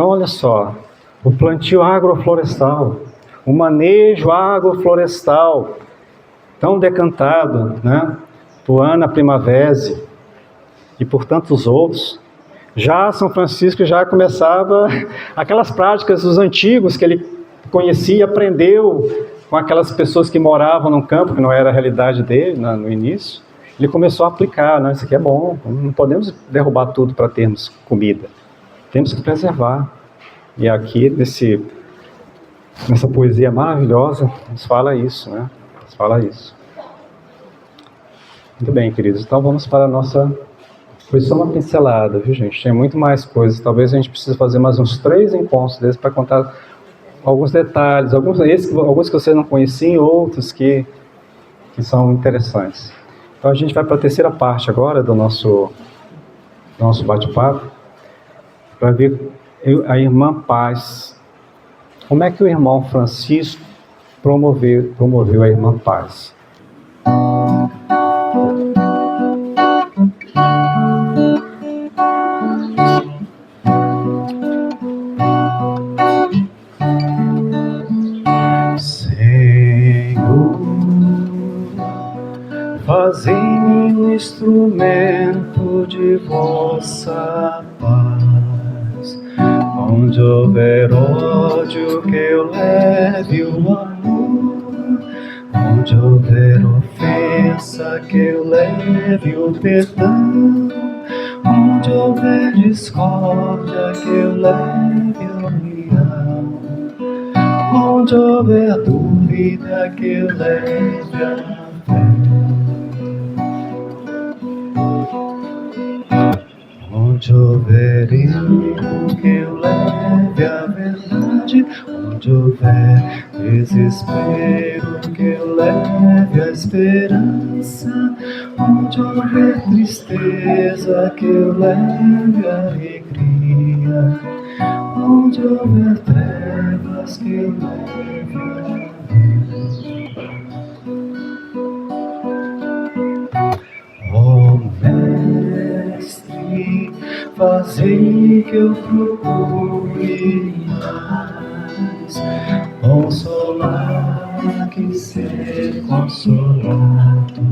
Então, olha só, o plantio agroflorestal, o manejo agroflorestal, tão decantado, né, por Ana Primavera e por tantos outros. Já São Francisco já começava aquelas práticas dos antigos que ele conhecia e aprendeu com aquelas pessoas que moravam no campo, que não era a realidade dele no início. Ele começou a aplicar, né? Isso aqui é bom, não podemos derrubar tudo para termos comida, temos que preservar. E aqui, nessa poesia maravilhosa, nos fala isso, né? Nos fala isso. Muito bem, queridos, então vamos para a nossa... Foi só uma pincelada, viu, gente? Tem muito mais coisas. Talvez a gente precise fazer mais uns 3 encontros desses para contar alguns detalhes, alguns que você não conhecia e outros que são interessantes. Então a gente vai para a terceira parte agora do nosso bate-papo, para ver a irmã Paz. Como é que o irmão Francisco promoveu a irmã Paz? Fazei-me um instrumento de vossa paz. Onde houver ódio, que eu leve o amor. Onde houver ofensa, que eu leve o perdão. Onde houver discórdia, que eu leve a união. Onde houver dúvida, que eu leve a fé. Onde houver erro, que eu leve a verdade. Onde houver desespero, que eu leve a esperança. Onde houver tristeza, que eu leve a alegria. Onde houver trevas, que eu leve a luz. Ó Mestre, fazei que eu procure mais consolar que ser consolado,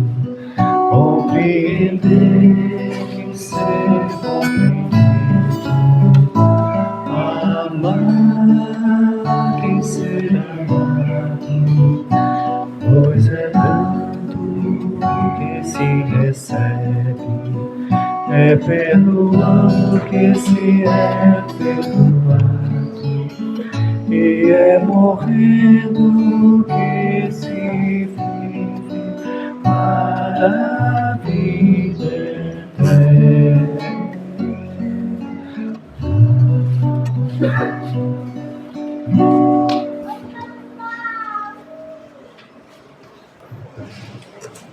compreender que ser compreendido, amar que ser amado, pois é tanto que se recebe, é perdoado que se é perdoado, e é morrendo que se vive para a vida eterna.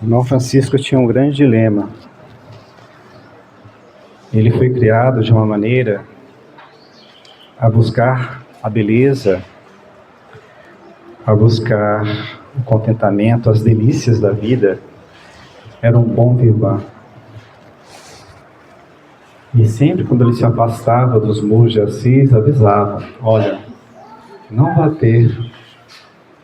O irmão Francisco tinha um grande dilema. Ele foi criado de uma maneira a buscar a beleza, a buscar o contentamento, as delícias da vida. Era um bom vivan. E sempre quando ele se afastava dos muros de Assis, avisava: olha, não vá ter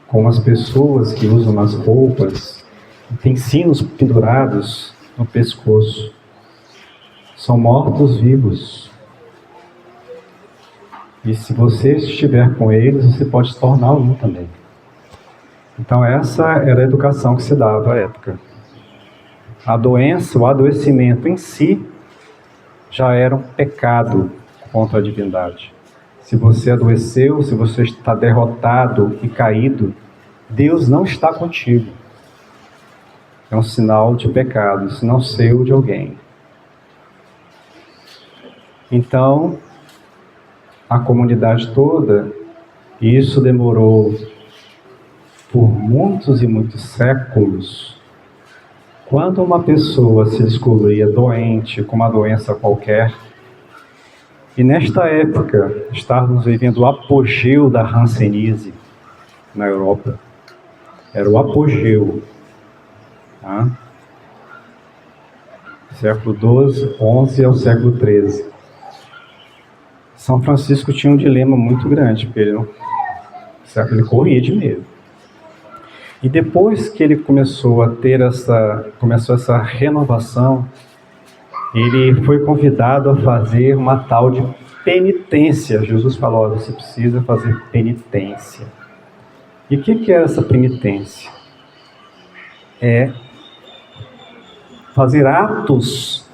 como as pessoas que usam as roupas, que têm sinos pendurados no pescoço. São mortos-vivos. E se você estiver com eles, você pode se tornar um também. Então essa era a educação que se dava à época. A doença, o adoecimento em si, já era um pecado contra a divindade. Se você adoeceu, se você está derrotado e caído, Deus não está contigo. É um sinal de pecado, um sinal seu de alguém. Então, a comunidade toda, e isso demorou por muitos e muitos séculos, quando uma pessoa se descobria doente com uma doença qualquer, e nesta época estávamos vivendo o apogeu da hanseníase na Europa. Era o apogeu. Tá? Século XII, XI ao século XIII. São Francisco tinha um dilema muito grande, porque ele corria de medo. E depois que ele começou essa renovação, ele foi convidado a fazer uma tal de penitência. Jesus falou: você precisa fazer penitência. E o que é essa penitência? É fazer atos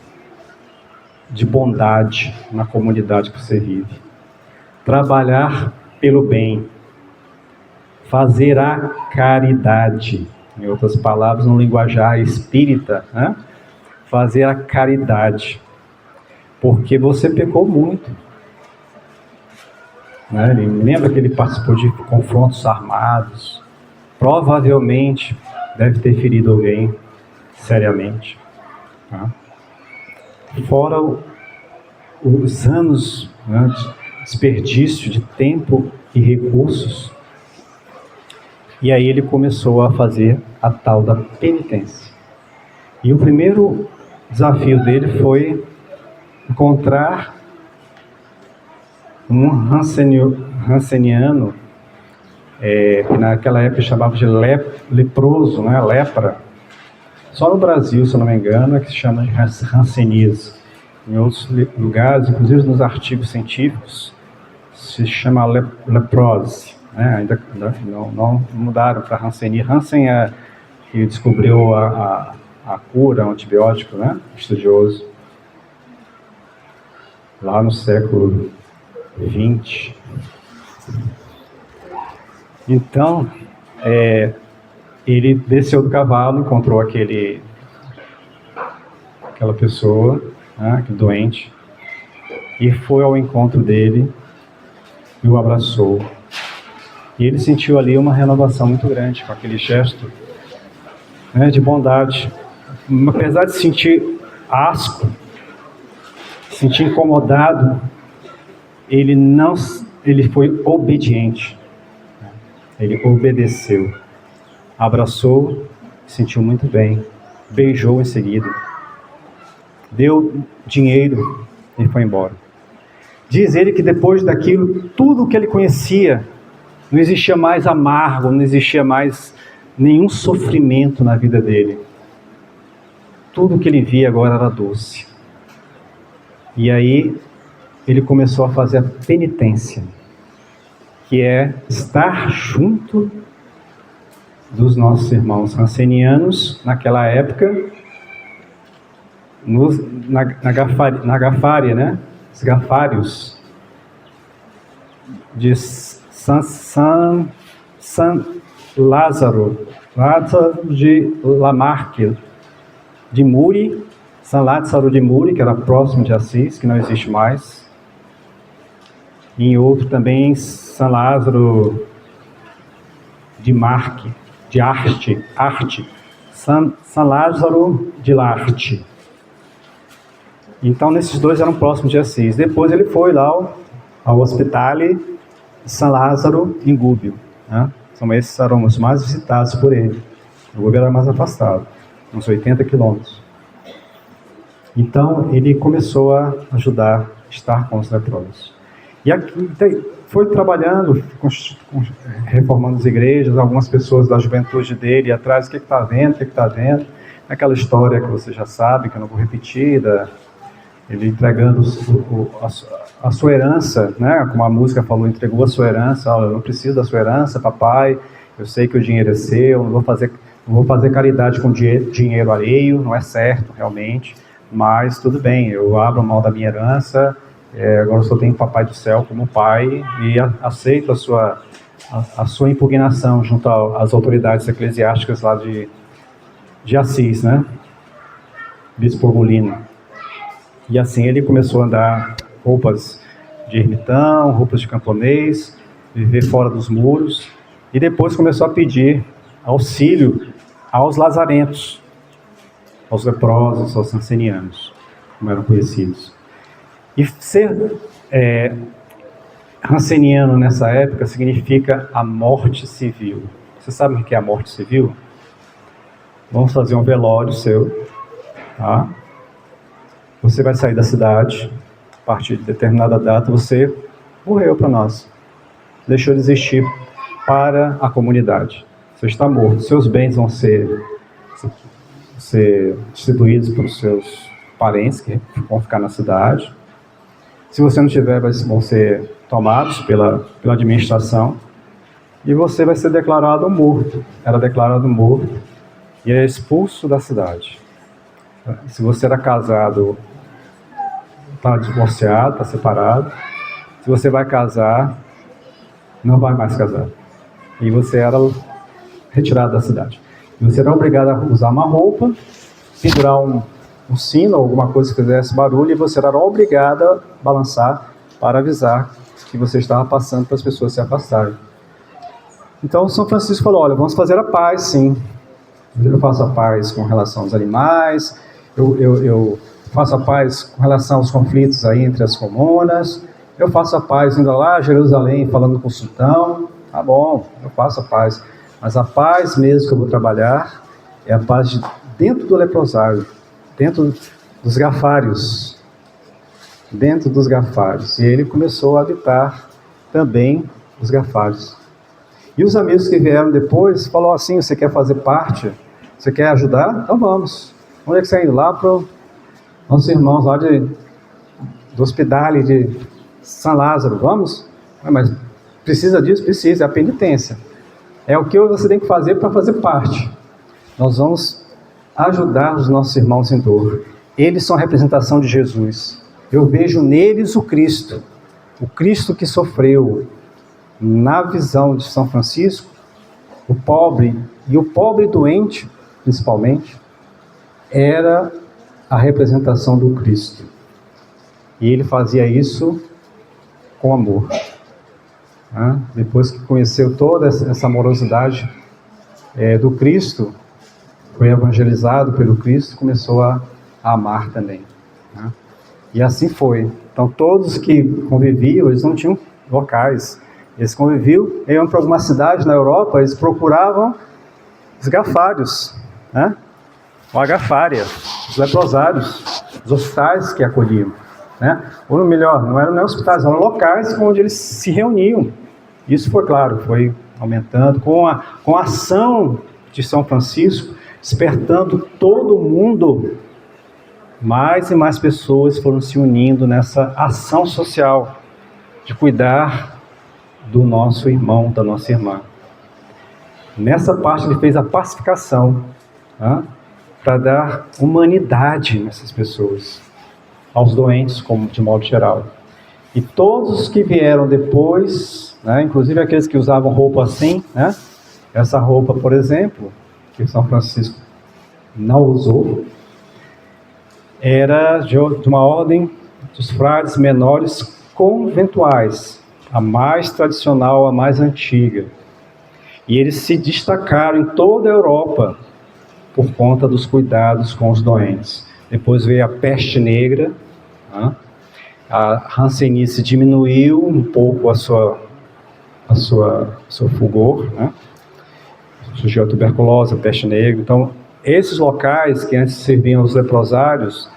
de bondade na comunidade que você vive. Trabalhar pelo bem. Fazer a caridade. Em outras palavras, no linguajar espírita, né? Fazer a caridade. Porque você pecou muito. Né? Lembra que ele participou de confrontos armados. Provavelmente deve ter ferido alguém seriamente. Tá? Fora os anos, né, de desperdício de tempo e recursos. E aí ele começou a fazer a tal da penitência. E o primeiro desafio dele foi encontrar um ranceniano, que naquela época chamava de leproso, né, lepra. Só no Brasil, se eu não me engano, é que se chama de hanseníase. Em outros lugares, inclusive nos artigos científicos, se chama leprose. Ainda não mudaram para hanseníase. Hansen é que descobriu a cura, o antibiótico, né? Estudioso. Lá no século XX. Então, ele desceu do cavalo, encontrou aquela pessoa, né, doente, e foi ao encontro dele e o abraçou. E ele sentiu ali uma renovação muito grande com aquele gesto, né, de bondade. Apesar de sentir asco, sentir incomodado, ele foi obediente. Ele obedeceu. Abraçou, sentiu muito bem, beijou em seguida, deu dinheiro e foi embora. Diz ele que depois daquilo, tudo o que ele conhecia, não existia mais amargo, não existia mais nenhum sofrimento na vida dele. Tudo o que ele via agora era doce. E aí ele começou a fazer a penitência, que é estar junto dos nossos irmãos rancenianos, naquela época, na Gafária, né? Os Gafários, de San Lázaro de Lamarck, de Muri, São Lázaro de Muri, que era próximo de Assis, que não existe mais. E em outro também, São Lázaro de Marque, de Arte, São Lázaro de Larte. Então, nesses dois eram próximos de Assis. Depois ele foi lá ao Hospitale de São Lázaro em Gubbio. Né? Esses eram os mais visitados por ele. O Gubbio era mais afastado, uns 80 quilômetros. Então, ele começou a ajudar, a estar com os leprosos. E aqui foi trabalhando, reformando as igrejas, algumas pessoas da juventude dele atrás, o que está vendo, o que está vendo. Aquela história que você já sabe, que eu não vou repetir, ele entregando a sua herança, né? Como a música falou, entregou a sua herança. Eu não preciso da sua herança, papai, eu sei que o dinheiro é seu, não vou fazer caridade com dinheiro alheio, não é certo, realmente, mas tudo bem, eu abro mão da minha herança. Agora eu só tenho o Papai do Céu como pai e aceito a sua impugnação junto às autoridades eclesiásticas lá de Assis, né? Bispo Urgulino. E assim ele começou a dar roupas de ermitão, roupas de camponês, viver fora dos muros, e depois começou a pedir auxílio aos lazarentos, aos leprosos, aos rancenianos, como eram conhecidos. E ser ranceniano nessa época significa a morte civil. Você sabe o que é a morte civil? Vamos fazer um velório seu, tá? Você vai sair da cidade, partir de determinada data, você morreu para nós. Deixou de existir para a comunidade. Você está morto. Seus bens vão ser distribuídos para os seus parentes, que vão ficar na cidade. Se você não tiver, vão ser tomados pela administração. E você vai ser declarado morto. Era declarado morto e é expulso da cidade. Se você era casado, está divorciado, está separado. Se você vai casar, não vai mais casar. E você era retirado da cidade. E você era obrigado a usar uma roupa, pendurar um sino, alguma coisa que fizesse barulho, e você era obrigado a balançar para avisar que você estava passando para as pessoas se afastarem. Então São Francisco falou, olha, vamos fazer a paz, sim. Eu faço a paz com relação aos animais, eu faço a paz com relação aos conflitos aí entre as comunas, eu faço a paz indo lá a Jerusalém falando com o sultão, tá bom, eu faço a paz. Mas a paz mesmo que eu vou trabalhar é a paz dentro do leprosário, dentro dos gafários. Dentro dos gafários. E ele começou a habitar também os gafários. E os amigos que vieram depois falaram assim, você quer fazer parte? Você quer ajudar? Então vamos. Onde é que você está indo? Lá para os nossos irmãos lá do hospedale de São Lázaro. Vamos? Mas precisa disso? Precisa, é a penitência. É o que você tem que fazer para fazer parte. Nós vamos ajudar os nossos irmãos em dor. Eles são a representação de Jesus. Eu vejo neles o Cristo que sofreu. Na visão de São Francisco, o pobre doente, principalmente, era a representação do Cristo. E ele fazia isso com amor. Depois que conheceu toda essa amorosidade do Cristo, foi evangelizado pelo Cristo, começou a amar também. E assim foi. Então todos que conviviam, eles não tinham locais. Eles conviviam, iam para alguma cidade na Europa, eles procuravam os gafários, ou a gafária, os leprosários, os hospitais que acolhiam. Ou melhor, não eram nem hospitais, eram locais onde eles se reuniam. Isso foi claro, foi aumentando com a ação de São Francisco, despertando todo mundo. Mais e mais pessoas foram se unindo nessa ação social de cuidar do nosso irmão, da nossa irmã. Nessa parte ele fez a pacificação, para dar humanidade nessas pessoas, aos doentes, como de modo geral. E todos os que vieram depois, inclusive aqueles que usavam roupa assim, essa roupa, por exemplo, que São Francisco não usou, era de uma ordem dos frades menores conventuais, a mais tradicional, a mais antiga. E eles se destacaram em toda a Europa por conta dos cuidados com os doentes. Depois veio a peste negra, a Hanseníase diminuiu um pouco seu fulgor, surgiu a tuberculose, a peste negra. Então, esses locais que antes serviam aos leprosários,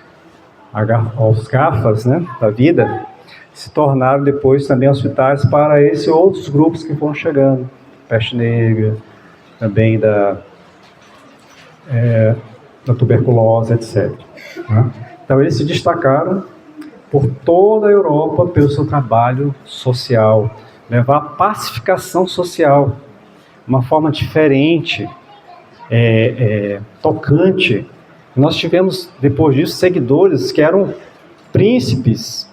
aos gafas, da vida, se tornaram depois também hospitais para esses outros grupos que foram chegando. Peste negra, também da tuberculose, etc. Então eles se destacaram por toda a Europa pelo seu trabalho social, levar a pacificação social, uma forma diferente, tocante. Nós tivemos, depois disso, seguidores que eram príncipes,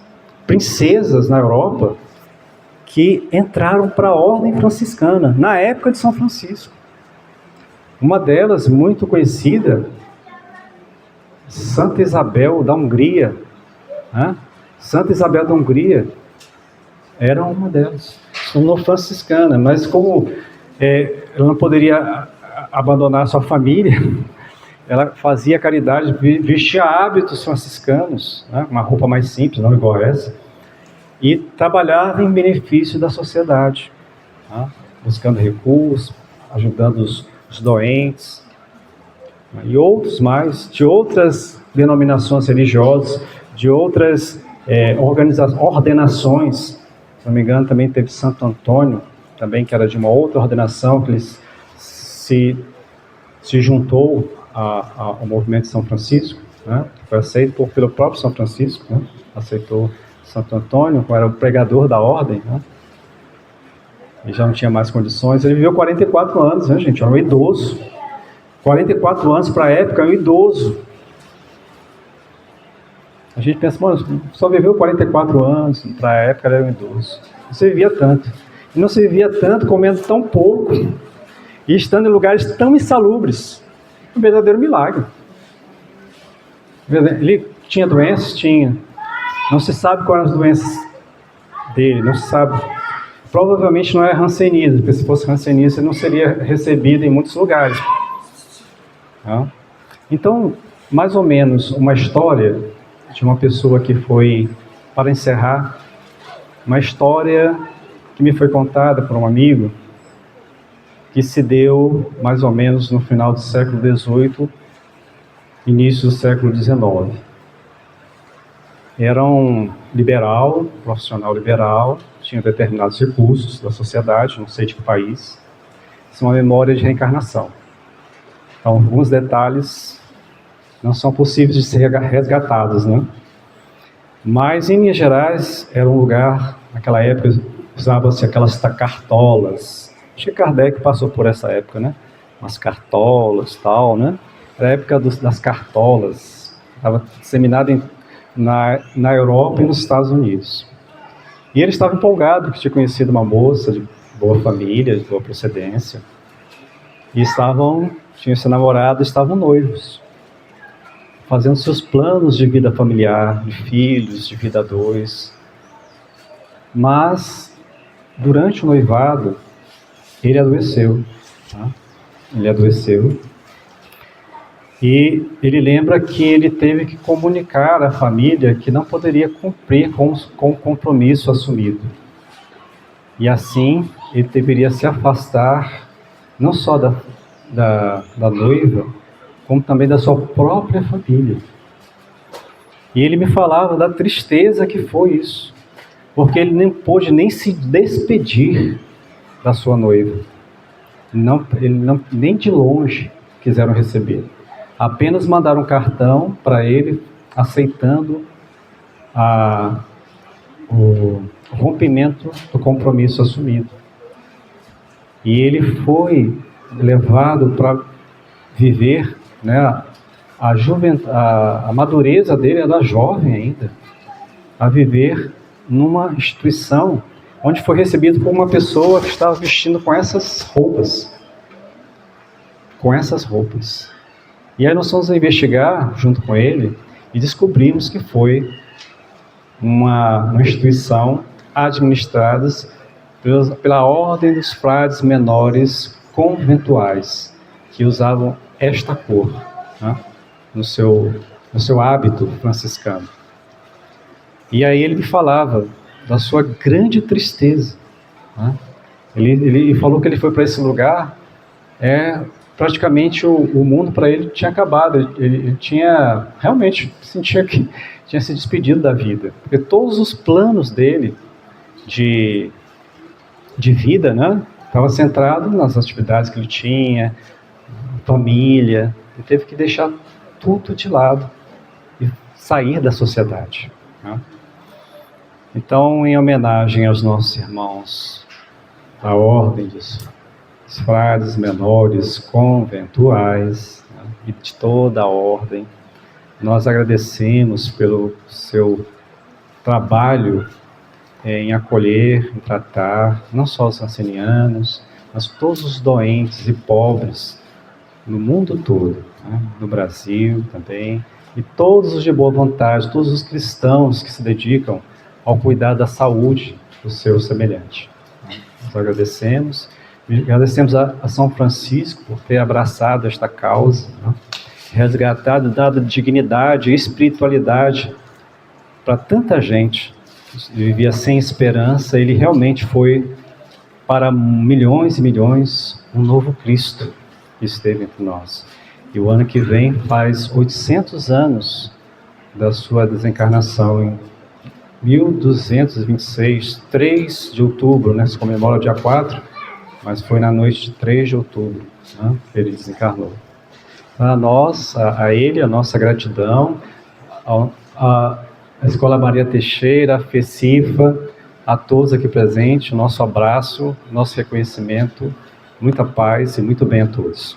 princesas na Europa, que entraram para a ordem franciscana, na época de São Francisco. Uma delas, muito conhecida, Santa Isabel da Hungria. Santa Isabel da Hungria era uma delas, tornou franciscana, mas como ela não poderia abandonar sua família, ela fazia caridade, vestia hábitos franciscanos, uma roupa mais simples, não igual a essa, e trabalhava em benefício da sociedade, buscando recursos, ajudando os doentes, e outros mais, de outras denominações religiosas, de outras ordenações. Se não me engano, também teve Santo Antônio, também, que era de uma outra ordenação, que ele se juntou ao movimento de São Francisco, né? Foi aceito pelo próprio São Francisco, né? Aceitou Santo Antônio, que era o pregador da ordem, né? Ele já não tinha mais condições. Ele viveu 44 anos, né, gente? Era um idoso. 44 anos para a época, é um idoso. A gente pensa, mano, só viveu 44 anos, para a época era um idoso. Não se vivia tanto. E não se vivia tanto comendo tão pouco e estando em lugares tão insalubres. Um verdadeiro milagre. Ele tinha doenças? Tinha. Não se sabe quais eram as doenças dele, não se sabe. Provavelmente não é hanseníase, porque se fosse hanseníase ele não seria recebido em muitos lugares. Tá? Então, mais ou menos uma história de uma pessoa que foi, para encerrar, uma história que me foi contada por um amigo, que se deu mais ou menos no final do século XVIII, início do século XIX. Era um liberal, profissional liberal, tinha determinados recursos da sociedade, não sei de que país. Isso é uma memória de reencarnação. Então, alguns detalhes não são possíveis de ser resgatados, né? Mas, em Minas Gerais, era um lugar, naquela época, usava-se aquelas cartolas. Acho que Kardec passou por essa época, né? Umas cartolas e tal, né? Era a época das cartolas. Estava disseminada na Europa e nos Estados Unidos. E ele estava empolgado, que tinha conhecido uma moça de boa família, de boa procedência. E tinham se namorado, estavam noivos, fazendo seus planos de vida familiar, de filhos, de vida a dois. Mas, durante o noivado, ele adoeceu. Tá? Ele adoeceu. E ele lembra que ele teve que comunicar à família que não poderia cumprir com o compromisso assumido. E assim, ele deveria se afastar, não só da noiva, como também da sua própria família. E ele me falava da tristeza que foi isso, porque ele nem pôde nem se despedir da sua noiva. Nem de longe quiseram receber. Apenas mandaram um cartão para ele, aceitando o rompimento do compromisso assumido. E ele foi levado para viver, né, a madureza dele era jovem ainda, a viver numa instituição onde foi recebido por uma pessoa que estava vestindo com essas roupas. Com essas roupas. E aí nós fomos investigar junto com ele e descobrimos que foi uma instituição administrada pela Ordem dos Frades Menores Conventuais, que usavam esta cor, né, no seu hábito franciscano. E aí ele me falava da sua grande tristeza. Né? Ele falou que ele foi para esse lugar, praticamente o mundo para ele tinha acabado. Ele tinha, realmente, sentia que tinha se despedido da vida. Porque todos os planos dele de vida, né, estava centrado nas atividades que ele tinha, família. Ele teve que deixar tudo de lado e sair da sociedade. Né? Então, em homenagem aos nossos irmãos da Ordem dos Frades Menores Conventuais, né, e de toda a ordem, nós agradecemos pelo seu trabalho em acolher, em tratar, não só os ancenianos, mas todos os doentes e pobres no mundo todo, né, no Brasil também, e todos os de boa vontade, todos os cristãos que se dedicam ao cuidar da saúde do seu semelhante. Nós agradecemos a São Francisco por ter abraçado esta causa, né? Resgatado, dado dignidade e espiritualidade para tanta gente que vivia sem esperança. Ele realmente foi, para milhões e milhões, um novo Cristo que esteve entre nós. E o ano que vem faz 800 anos da sua desencarnação 1226, 3 de outubro, né? Se comemora dia 4, mas foi na noite de 3 de outubro, né, que ele desencarnou. A ele, a nossa gratidão, a Escola Maria Teixeira, a FECIFA, a todos aqui presentes, o nosso abraço, nosso reconhecimento, muita paz e muito bem a todos.